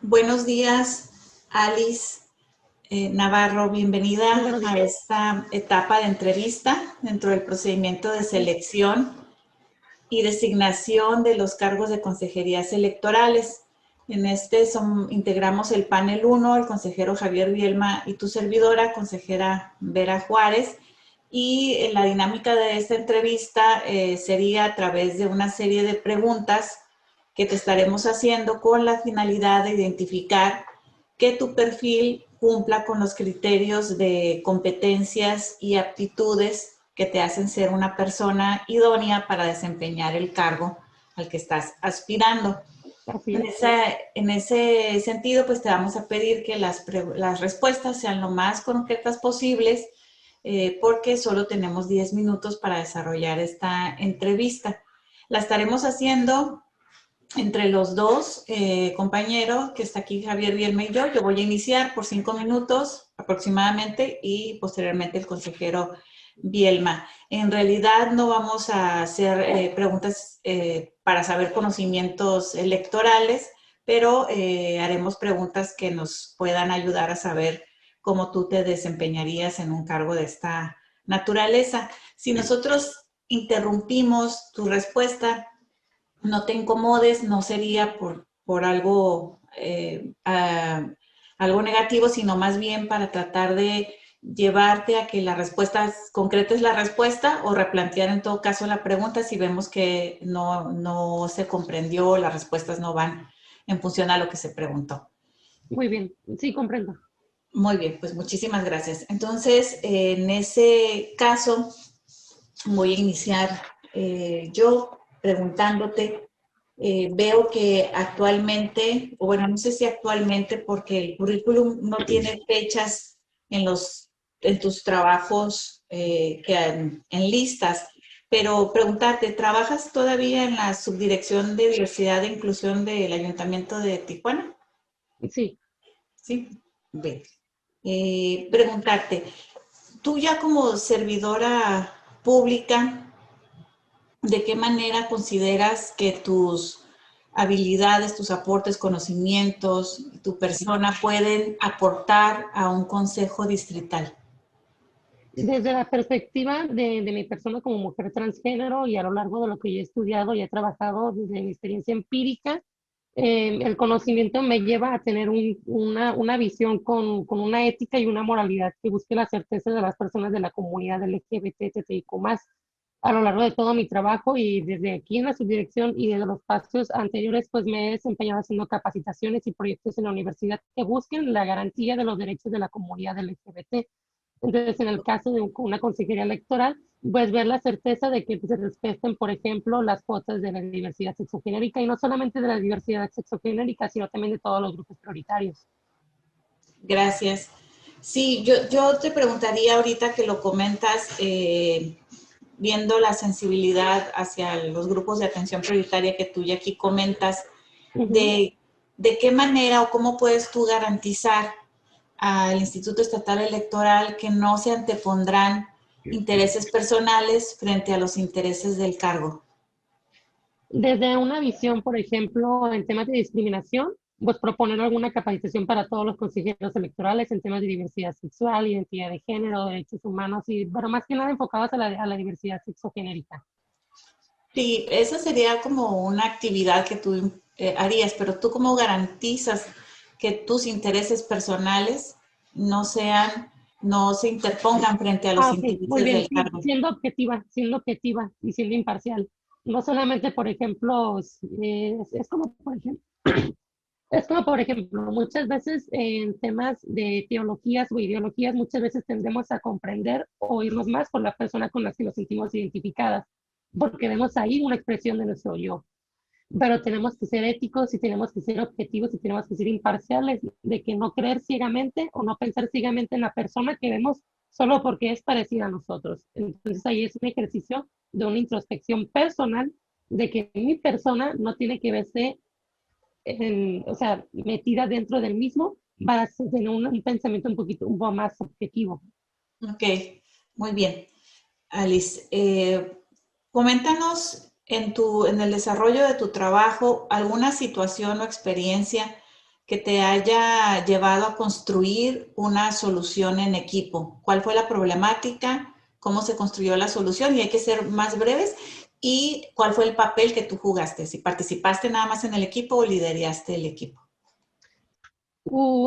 Buenos días, Alice Navarro. Bienvenida Buenos días. a esta etapa de entrevista dentro del procedimiento de selección y designación de los cargos de consejerías electorales. En este integramos el panel 1, el consejero Javier Bielma y tu servidora, consejera Vera Juárez. Y la dinámica de esta entrevista sería a través de una serie de preguntas que te estaremos haciendo con la finalidad de identificar que tu perfil cumpla con los criterios de competencias y aptitudes que te hacen ser una persona idónea para desempeñar el cargo al que estás aspirando. Así En, es. esa, en ese sentido, pues te vamos a pedir que las respuestas sean lo más concretas posibles, porque solo tenemos 10 minutos para desarrollar esta entrevista. La estaremos haciendo entre los dos compañeros, que está aquí Javier Bielma y yo. Yo voy a iniciar por 5 minutos aproximadamente y posteriormente el consejero Bielma. En realidad no vamos a hacer preguntas para saber conocimientos electorales, pero haremos preguntas que nos puedan ayudar a saber cómo tú te desempeñarías en un cargo de esta naturaleza. Si nosotros interrumpimos tu respuesta, no te incomodes, no sería por algo, algo negativo, sino más bien para tratar de llevarte a que la respuesta concreta es la respuesta, o replantear en todo caso la pregunta si vemos que no se comprendió, las respuestas no van en función a lo que se preguntó. Muy bien. Sí, comprendo. Muy bien, pues muchísimas gracias. Entonces, en ese caso, voy a iniciar yo preguntándote. Veo que actualmente, o bueno, no sé si actualmente, porque el currículum no tiene fechas en, en tus trabajos en listas, pero preguntarte, ¿trabajas todavía en la Subdirección de Diversidad e Inclusión del Ayuntamiento de Tijuana? Sí. Sí. Bien. Preguntarte, tú ya como servidora pública, ¿de qué manera consideras que tus habilidades, tus aportes, conocimientos, tu persona pueden aportar a un consejo distrital? Desde la perspectiva de mi persona como mujer transgénero y a lo largo de lo que yo he estudiado y he trabajado desde mi experiencia empírica, el conocimiento me lleva a tener una visión con una ética y una moralidad que busque la certeza de las personas de la comunidad LGBT, TTIQ+, a lo largo de todo mi trabajo y desde aquí en la subdirección y desde los pasos anteriores, pues me he desempeñado haciendo capacitaciones y proyectos en la universidad que busquen la garantía de los derechos de la comunidad LGBT. Entonces, en el caso de una consejería electoral, pues ver la certeza de que se respeten, por ejemplo, las cuotas de la diversidad sexogenérica y no solamente de la diversidad sexogenérica, sino también de todos los grupos prioritarios. Gracias. Sí, yo te preguntaría ahorita que lo comentas, viendo la sensibilidad hacia los grupos de atención prioritaria que tú ya aquí comentas, Ujú. de qué manera o cómo puedes tú garantizar al Instituto Estatal Electoral que no se antepondrán intereses personales frente a los intereses del cargo. Desde una visión, por ejemplo, en temas de discriminación, pues proponer alguna capacitación para todos los consejeros electorales en temas de diversidad sexual, identidad de género, derechos humanos, y, pero más que nada enfocados a la diversidad sexogenérica. Sí, esa sería como una actividad que tú harías, pero tú cómo garantizas que tus intereses personales no sean, no se interpongan frente a los Ah, ok, muy intereses bien, del sí, cargo. siendo objetiva y siendo imparcial. No solamente, por ejemplo, es como, por ejemplo, es como, por ejemplo, muchas veces en temas de teologías o ideologías, muchas veces tendemos a comprender o irnos más por la persona con la que nos sentimos identificadas, porque vemos ahí una expresión de nuestro yo. Pero tenemos que ser éticos y tenemos que ser objetivos y tenemos que ser imparciales, de que no creer ciegamente o no pensar ciegamente en la persona que vemos solo porque es parecida a nosotros. Entonces ahí es un ejercicio de una introspección personal de que mi persona no tiene que verse, o sea, metida dentro del mismo para tener un pensamiento un poco más objetivo. Ok, muy bien. Alice, coméntanos en el desarrollo de tu trabajo alguna situación o experiencia que te haya llevado a construir una solución en equipo. ¿Cuál fue la problemática? ¿Cómo se construyó la solución? Y hay que ser más breves. ¿Y cuál fue el papel que tú jugaste? Si participaste nada más en el equipo o lideraste el equipo.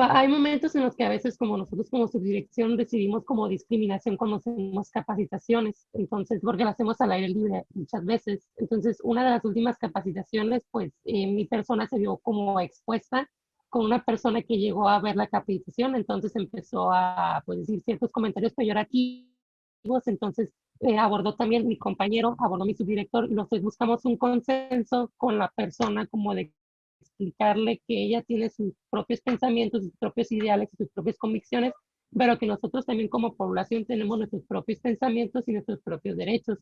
Hay momentos en los que a veces como nosotros como subdirección decidimos como discriminación cuando hacemos capacitaciones, entonces, porque lo hacemos al aire libre muchas veces. Entonces, una de las últimas capacitaciones, pues mi persona se vio como expuesta con una persona que llegó a ver la capacitación, entonces empezó a pues, decir ciertos comentarios peyorativos, entonces abordó también mi compañero, abordó mi subdirector y los dos buscamos un consenso con la persona como de explicarle que ella tiene sus propios pensamientos, sus propios ideales, sus propias convicciones, pero que nosotros también como población tenemos nuestros propios pensamientos y nuestros propios derechos.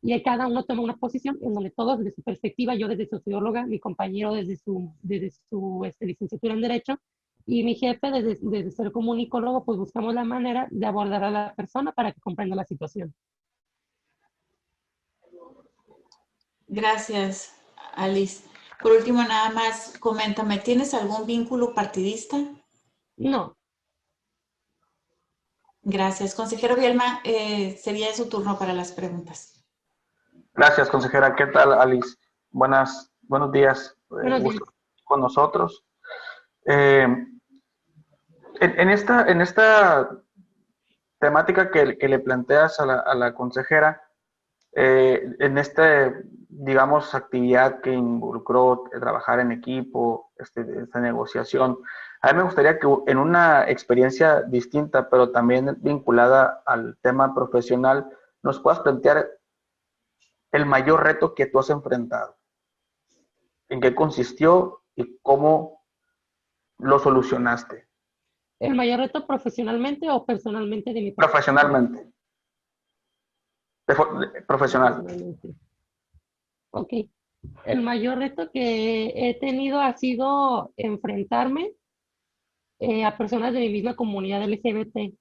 Y cada uno toma una posición en donde todos desde su perspectiva, yo desde socióloga, mi compañero desde su licenciatura en Derecho, y mi jefe desde ser comunicólogo, pues buscamos la manera de abordar a la persona para que comprenda la situación. Gracias, Alice. Por último, nada más, coméntame, ¿tienes algún vínculo partidista? No. Gracias. Consejero Bielma, sería su turno para las preguntas. Gracias, consejera. ¿Qué tal, Alice? Buenos días. Buenos días. Gusto con nosotros. En esta temática que le planteas a la consejera, en digamos, actividad que involucró trabajar en equipo, esta negociación, a mí me gustaría que en una experiencia distinta, pero también vinculada al tema profesional, nos puedas plantear el mayor reto que tú has enfrentado, en qué consistió y cómo lo solucionaste. ¿El mayor reto profesionalmente o personalmente de mi parte? Profesionalmente. Profesional. Personalmente. Ok. El mayor reto que he tenido ha sido enfrentarme a personas de mi misma comunidad LGBT,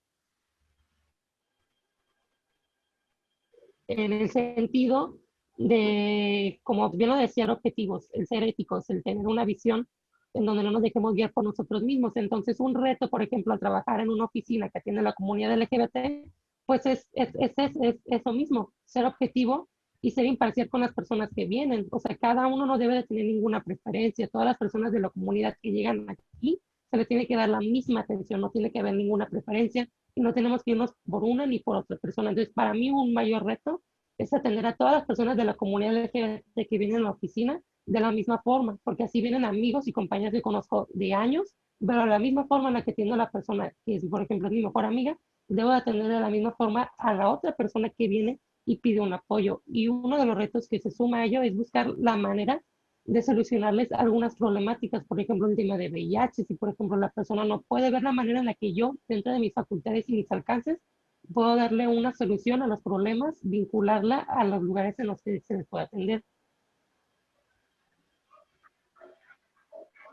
en el sentido de, como bien lo decían, objetivos, el ser éticos, el tener una visión en donde no nos dejemos guiar por nosotros mismos. Entonces, un reto, por ejemplo, al trabajar en una oficina que atiende la comunidad LGBT, pues es eso mismo, ser objetivo y ser imparcial con las personas que vienen. O sea, cada uno no debe de tener ninguna preferencia. Todas las personas de la comunidad que llegan aquí se les tiene que dar la misma atención, no tiene que haber ninguna preferencia y no tenemos que irnos por una ni por otra persona. Entonces, para mí un mayor reto es atender a todas las personas de la comunidad LGBT que vienen a la oficina de la misma forma, porque así vienen amigos y compañeros que conozco de años, pero de la misma forma en la que atiendo a la persona que es, por ejemplo, es mi mejor amiga, debo de atender de la misma forma a la otra persona que viene y pide un apoyo. Y uno de los retos que se suma a ello es buscar la manera de solucionarles algunas problemáticas, por ejemplo, el tema de VIH, si por ejemplo la persona no puede ver la manera en la que yo, dentro de mis facultades y mis alcances, puedo darle una solución a los problemas, vincularla a los lugares en los que se les puede atender.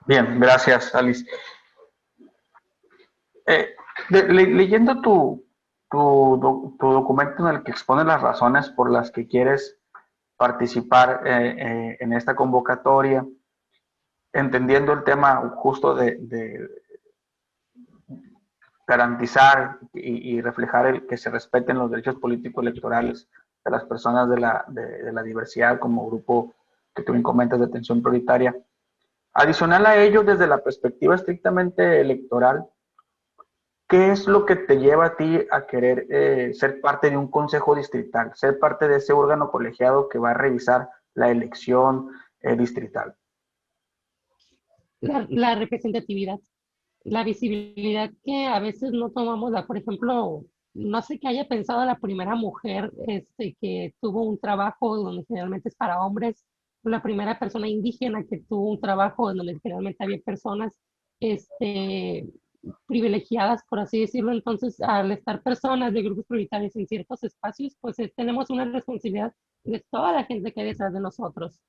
Bien, gracias, Alice. Leyendo tu documento en el que expones las razones por las que quieres participar en esta convocatoria, entendiendo el tema justo de garantizar y reflejar el que se respeten los derechos políticos electorales de las personas de la diversidad como grupo que tú bien comentas de atención prioritaria. Adicional a ello, desde la perspectiva estrictamente electoral, ¿qué es lo que te lleva a ti a querer ser parte de un consejo distrital, ser parte de ese órgano colegiado que va a revisar la elección distrital? La representatividad, la visibilidad que a veces no tomamos, por ejemplo, no sé qué haya pensado la primera mujer que tuvo un trabajo donde generalmente es para hombres, la primera persona indígena que tuvo un trabajo donde generalmente había personas este, privilegiadas, por así decirlo. Entonces, al estar personas de grupos prioritarios en ciertos espacios, pues tenemos una responsabilidad de toda la gente que hay detrás de nosotros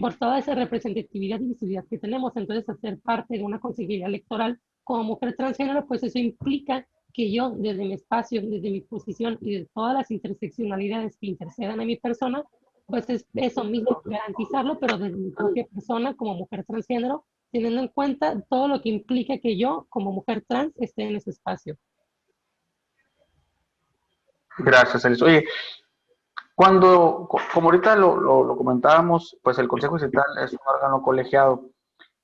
por toda esa representatividad y visibilidad que tenemos. Entonces, hacer parte de una consejería electoral como mujer transgénero, pues eso implica que yo, desde mi espacio, desde mi posición y de todas las interseccionalidades que intercedan a mi persona, pues es eso mismo, garantizarlo, pero desde mi propia persona como mujer transgénero, teniendo en cuenta todo lo que implica que yo, como mujer trans, esté en ese espacio. Gracias, Alice. Oye, como ahorita lo comentábamos, pues el Consejo Distrital es un órgano colegiado.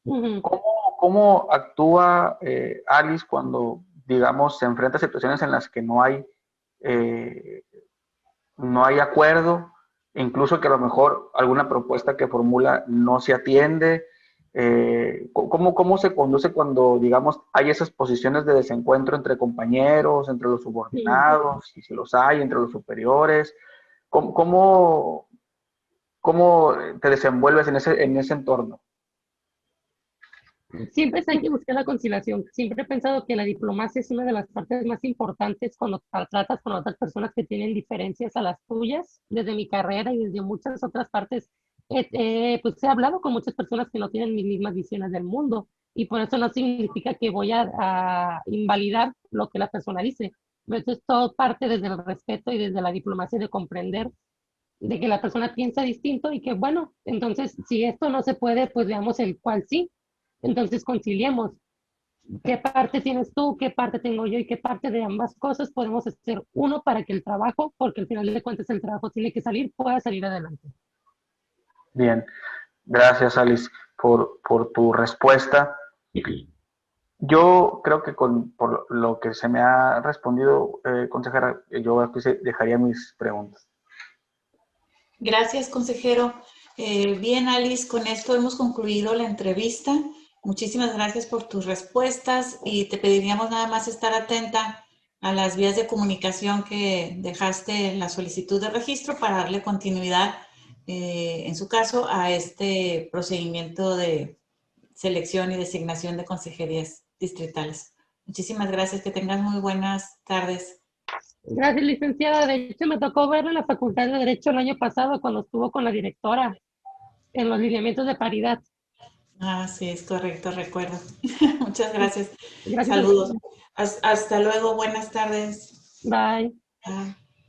Ujú. ¿Cómo actúa Alice cuando, digamos, se enfrenta a situaciones en las que eh, no hay acuerdo, incluso que a lo mejor alguna propuesta que formula no se atiende? ¿Cómo se conduce cuando, digamos, hay esas posiciones de desencuentro entre compañeros, entre los Sí. subordinados, y si los hay, entre los superiores? ¿Cómo, cómo te desenvuelves en ese entorno? Siempre hay que buscar la conciliación. Siempre he pensado que la diplomacia es una de las partes más importantes cuando tratas con otras personas que tienen diferencias a las tuyas. Desde mi carrera y desde muchas otras partes, pues he hablado con muchas personas que no tienen mis mismas visiones del mundo y por eso no significa que voy a invalidar lo que la persona dice. Entonces todo parte desde el respeto y desde la diplomacia de comprender de que la persona piensa distinto y que bueno, entonces si esto no se puede, pues veamos el cual sí. Entonces conciliemos qué parte tienes tú, qué parte tengo yo y qué parte de ambas cosas podemos hacer uno para que el trabajo, porque al final de cuentas el trabajo tiene que salir, pueda salir adelante. Bien, gracias Alice por tu respuesta. Yo creo que por lo que se me ha respondido, consejera, yo aquí dejaría mis preguntas. Gracias, consejero. Bien, Alice, con esto hemos concluido la entrevista. Muchísimas gracias por tus respuestas y te pediríamos nada más estar atenta a las vías de comunicación que dejaste en la solicitud de registro para darle continuidad, en su caso, a este procedimiento de selección y designación de consejerías distritales. Muchísimas gracias, que tengas muy buenas tardes. Gracias, licenciada. De hecho, me tocó verla en la Facultad de Derecho el año pasado cuando estuvo con la directora en los lineamientos de paridad. Ah, sí, es correcto, recuerdo. Muchas gracias. Gracias a Saludos. usted. Hasta luego, buenas tardes. Bye. Bye.